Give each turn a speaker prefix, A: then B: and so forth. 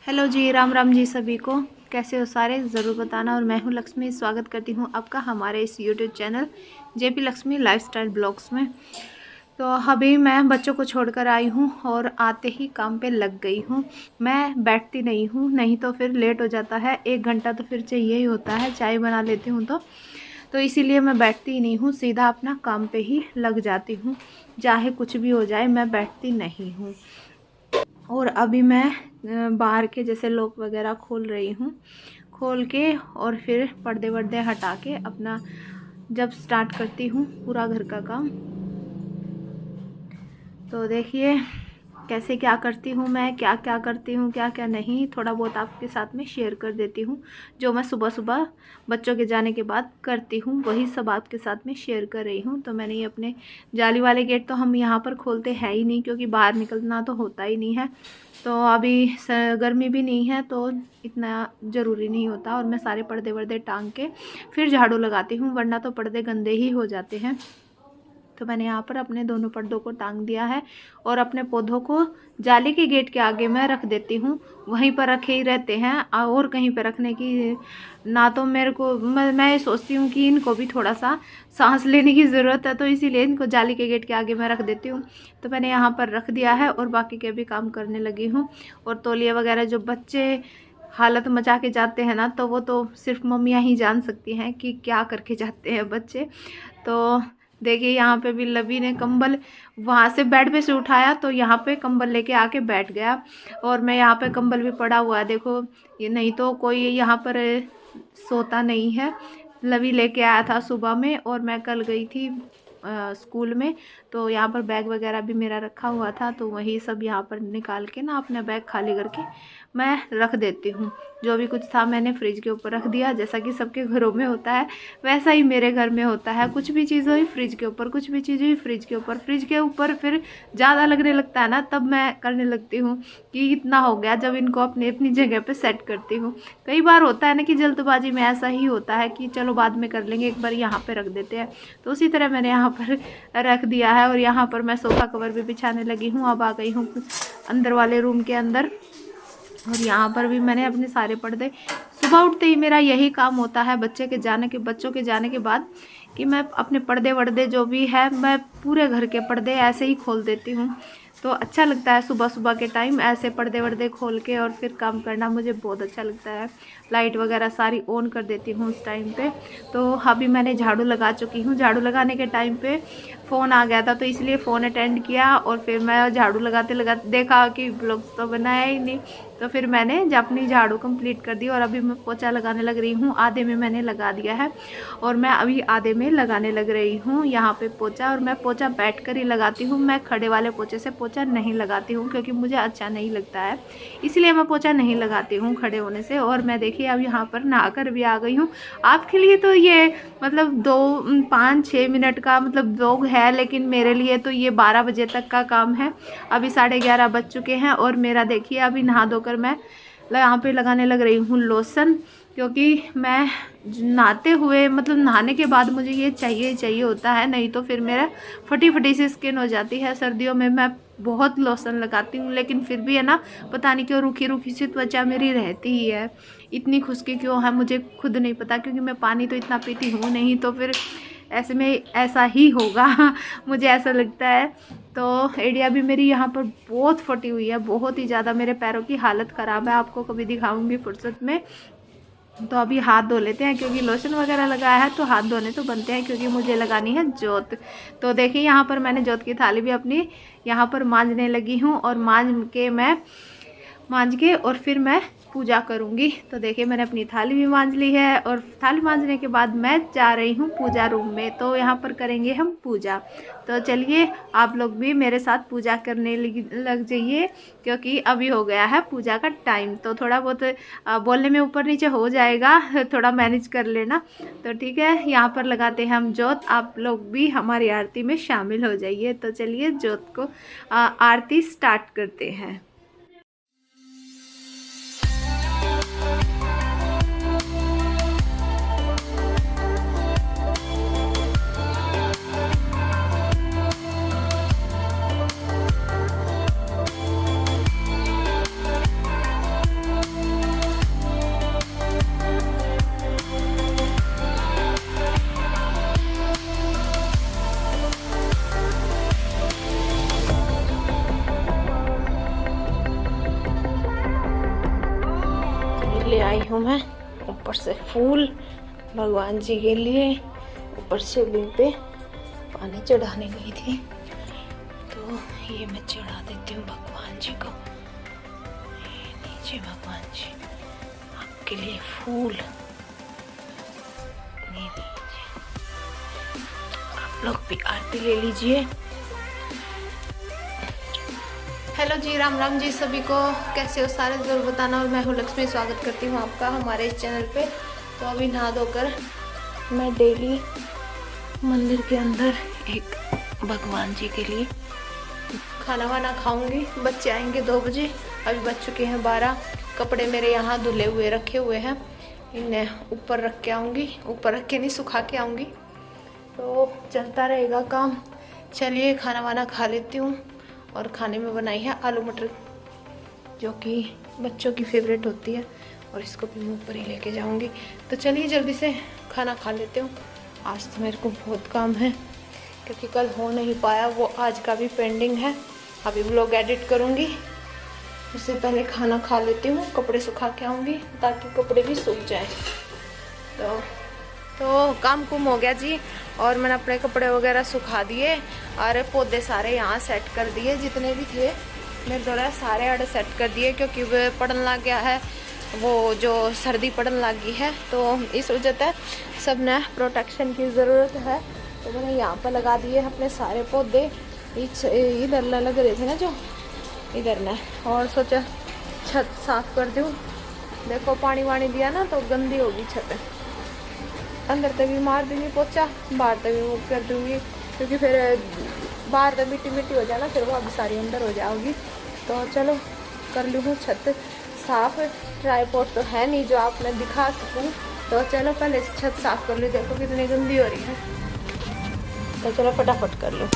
A: Hello जी, राम राम जी सभी को। कैसे हो सारे, ज़रूर बताना। और मैं हूँ लक्ष्मी, स्वागत करती हूँ आपका हमारे इस YouTube channel JP Lakshmi lifestyle blogs में। तो अभी मैं बच्चों को छोड़कर आई हूँ और आते ही काम पे लग गई हूँ। मैं बैठती नहीं हूँ, नहीं तो फिर लेट हो जाता है। 1 घंटा तो फिर चाहिए ही होता है, चाय बना लेती हूँ तो इसीलिए मैं बैठती ही नहीं हूँ, सीधा अपना काम पे ही लग जाती हूँ। चाहे कुछ भी हो जाए, मैं बैठती नहीं हूँ। और अभी मैं बाहर के जैसे लॉक वगैरह खोल रही हूँ। खोल के और फिर पर्दे वर्दे हटा के अपना जब स्टार्ट करती हूँ पूरा घर का काम। तो देखिए कैसे क्या करती हूँ मैं, क्या क्या करती हूँ, क्या क्या नहीं, थोड़ा बहुत आपके साथ में शेयर कर देती हूँ। जो मैं सुबह सुबह बच्चों के जाने के बाद करती हूँ वही सब आपके साथ में शेयर कर रही हूँ। तो मैंने ये अपने जाली वाले गेट तो हम यहाँ पर खोलते हैं ही नहीं, क्योंकि बाहर निकलना तो होता ही नहीं है। तो अभी गर्मी भी नहीं है तो इतना ज़रूरी नहीं होता। और मैं सारे पर्दे वर्दे टांग के फिर झाड़ू लगाती हूँ, वरना तो पर्दे गंदे ही हो जाते हैं। तो मैंने यहाँ पर अपने दोनों पर्दों को टांग दिया है और अपने पौधों को जाली के गेट के आगे मैं रख देती हूँ। वहीं पर रखे ही रहते हैं और कहीं पर रखने की ना तो मेरे को, मैं सोचती हूँ कि इनको भी थोड़ा सा सांस लेने की ज़रूरत है, तो इसीलिए इनको जाली के गेट के आगे मैं रख देती हूँ। तो मैंने यहाँ पर रख दिया है और बाकी के भी काम करने लगी हूँ। और तौलिया वगैरह जो बच्चे हालत मचा के जाते हैं ना, तो वो तो सिर्फ मम्मियाँ ही जान सकती हैं कि क्या करके जाते हैं बच्चे। तो देखिए यहाँ पे भी लवी ने कंबल वहाँ से बेड पे से उठाया तो यहाँ पे कंबल लेके आके बैठ गया। और मैं यहाँ पे कंबल भी पड़ा हुआ है, देखो ये, नहीं तो कोई यहाँ पर सोता नहीं है। लवी लेके आया था सुबह में और मैं कल गई थी स्कूल में, तो यहाँ पर बैग वगैरह भी मेरा रखा हुआ था, तो वही सब यहाँ पर निकाल के ना अपना बैग खाली करके मैं रख देती हूँ। जो भी कुछ था मैंने फ्रिज के ऊपर रख दिया, जैसा कि सबके घरों में होता है वैसा ही मेरे घर में होता है। कुछ भी चीज़ हुई फ्रिज के ऊपर, कुछ भी चीज़ हुई फ्रिज के ऊपर। फ्रिज के ऊपर फिर ज़्यादा लगने लगता है ना, तब मैं करने लगती हूँ कि इतना हो गया, जब इनको अपनी अपनी जगह पे सेट करती हूँ। कई बार होता है ना कि जल्दबाजी में ऐसा ही होता है कि चलो बाद में कर लेंगे, एक बार यहाँ पे रख देते हैं। तो उसी तरह मैंने यहाँ पर रख दिया है। और यहाँ पर मैं सोफ़ा कवर भी बिछाने लगी हूँ। अब आ गई हूँ अंदर वाले रूम के अंदर। और यहाँ पर भी मैंने अपने सारे पर्दे, सुबह उठते ही मेरा यही काम होता है बच्चों के जाने के बाद, कि मैं अपने पर्दे वर्दे जो भी है, मैं पूरे घर के पर्दे ऐसे ही खोल देती हूँ। तो अच्छा लगता है सुबह सुबह के टाइम ऐसे पर्दे वर्दे खोल के और फिर काम करना, मुझे बहुत अच्छा लगता है। लाइट वगैरह सारी ऑन कर देती हूँ उस टाइम पे। तो अभी मैंने झाड़ू लगा चुकी हूँ। झाड़ू लगाने के टाइम पे फ़ोन आ गया था, तो इसलिए फ़ोन अटेंड किया और फिर मैं झाड़ू लगाते लगाते देखा कि ब्लॉग्स तो बनाया ही नहीं, तो फिर मैंने अपनी झाड़ू कंप्लीट कर दी। और अभी मैं पोछा लगाने लग रही हूँ। आधे में मैंने लगा दिया है और मैं अभी आधे में लगाने लग रही हूँ यहाँ पे पोछा। और मैं पोछा बैठ कर ही लगाती हूँ, मैं खड़े वाले पोछे से पोछा नहीं लगाती हूँ, क्योंकि मुझे अच्छा नहीं लगता है, इसलिए मैं पोछा नहीं लगाती हूँ खड़े होने से। और मैं देखिए अब यहाँ पर नहाकर भी आ गई हूँ। आपके लिए तो ये मतलब 5-6 मिनट का मतलब व्लॉग है, लेकिन मेरे लिए तो ये 12 बजे तक का काम है। अभी 11:30 बज चुके हैं और मेरा देखिए अभी नहा धोकर मैं यहाँ पे लगाने लग रही हूँ लोशन, क्योंकि मैं नहाते हुए मतलब नहाने के बाद मुझे ये चाहिए होता है, नहीं तो फिर मेरा फटी फटी सी स्किन हो जाती है। सर्दियों में मैं बहुत लोशन लगाती हूँ, लेकिन फिर भी है ना, पता नहीं क्यों रूखी रूखी सी त्वचा मेरी रहती ही है। इतनी खुश्की क्यों है मुझे खुद नहीं पता, क्योंकि मैं पानी तो इतना पीती हूँ नहीं, तो फिर ऐसे में ऐसा ही होगा मुझे ऐसा लगता है। तो एड़िया भी मेरी यहाँ पर बहुत फटी हुई है, बहुत ही ज़्यादा। मेरे पैरों की हालत ख़राब है, आपको कभी दिखाऊंगी फुर्सत में। तो अभी हाथ धो लेते हैं, क्योंकि लोशन वगैरह लगाया है तो हाथ धोने तो बनते हैं, क्योंकि मुझे लगानी है जोत। तो देखिए यहाँ पर मैंने जोत की थाली भी अपनी यहाँ पर मांजने लगी हूँ, और मांज के और फिर मैं पूजा करूँगी। तो देखिए मैंने अपनी थाली भी मांज ली है, और थाली मांजने के बाद मैं जा रही हूँ पूजा रूम में। तो यहाँ पर करेंगे हम पूजा। तो चलिए आप लोग भी मेरे साथ पूजा करने लग जाइए, क्योंकि अभी हो गया है पूजा का टाइम। तो थोड़ा बहुत बोलने में ऊपर नीचे हो जाएगा, थोड़ा मैनेज कर लेना। तो ठीक है, यहाँ पर लगाते हैं हम जोत। आप लोग भी हमारी आरती में शामिल हो जाइए। तो चलिए जोत को आरती स्टार्ट करते हैं। ले आई हूँ मैं ऊपर से फूल भगवान जी के लिए। ऊपर शिवलिंग पे पानी चढ़ाने गई थी तो ये मैं चढ़ा देती हूँ भगवान जी को। नीचे भगवान जी आपके लिए फूल, आप लोग भी आरती ले लीजिए। हेलो जी, राम राम जी सभी को, कैसे हो सारे जरूर बताना। और मैं हूँ लक्ष्मी, स्वागत करती हूँ आपका हमारे इस चैनल पे। तो अभी नहा धोकर मैं डेली मंदिर के अंदर एक भगवान जी के लिए खाना वाना खाऊंगी। बच्चे आएंगे 2 बजे, अभी बज चुके हैं 12। कपड़े मेरे यहाँ धुले हुए रखे हुए हैं, इन्हें ऊपर रख के आऊँगी। ऊपर रख के नहीं, सुखा के आऊँगी, तो चलता रहेगा काम। चलिए खाना वाना खा लेती हूँ। और खाने में बनाई है आलू मटर, जो कि बच्चों की फेवरेट होती है, और इसको भी मैं ऊपर ही लेके जाऊँगी। तो चलिए जल्दी से खाना खा लेती हूँ। आज तो मेरे को बहुत काम है क्योंकि कल हो नहीं पाया, वो आज का भी पेंडिंग है। अभी व्लॉग एडिट करूँगी, उससे पहले खाना खा लेती हूँ, कपड़े सुखा के आऊँगी ताकि कपड़े भी सूख जाए। तो काम कुम हो गया जी, और मैंने अपने कपड़े वगैरह सुखा दिए और पौधे सारे यहाँ सेट कर दिए, जितने भी थे मेरे द्वारा सारे आड़े सेट कर दिए, क्योंकि वो पड़न लग गया है, वो जो सर्दी पड़न लगी है, तो इस वजह से सब ने प्रोटेक्शन की ज़रूरत है। तो मैंने यहाँ पर लगा दिए अपने सारे पौधे। इधर लग रहे थे ना जो इधर ने, और सोचा छत साफ कर दूँ। देखो पानी वानी दिया ना तो गंदी होगी छत। अंदर तक भी मार दूँगी पोछा, बाहर तक भी वो कर दूँगी, क्योंकि फिर बाहर तक मिट्टी मिट्टी हो जाए ना, फिर वो अभी सारी अंदर हो जाओगी। तो चलो कर लूँ छत साफ। ट्राईपॉड तो है नहीं जो आप मैं दिखा सकूँ, तो चलो पहले छत साफ कर लूँ। देखो कितनी गंदी हो रही है, तो चलो फटाफट कर लूँ।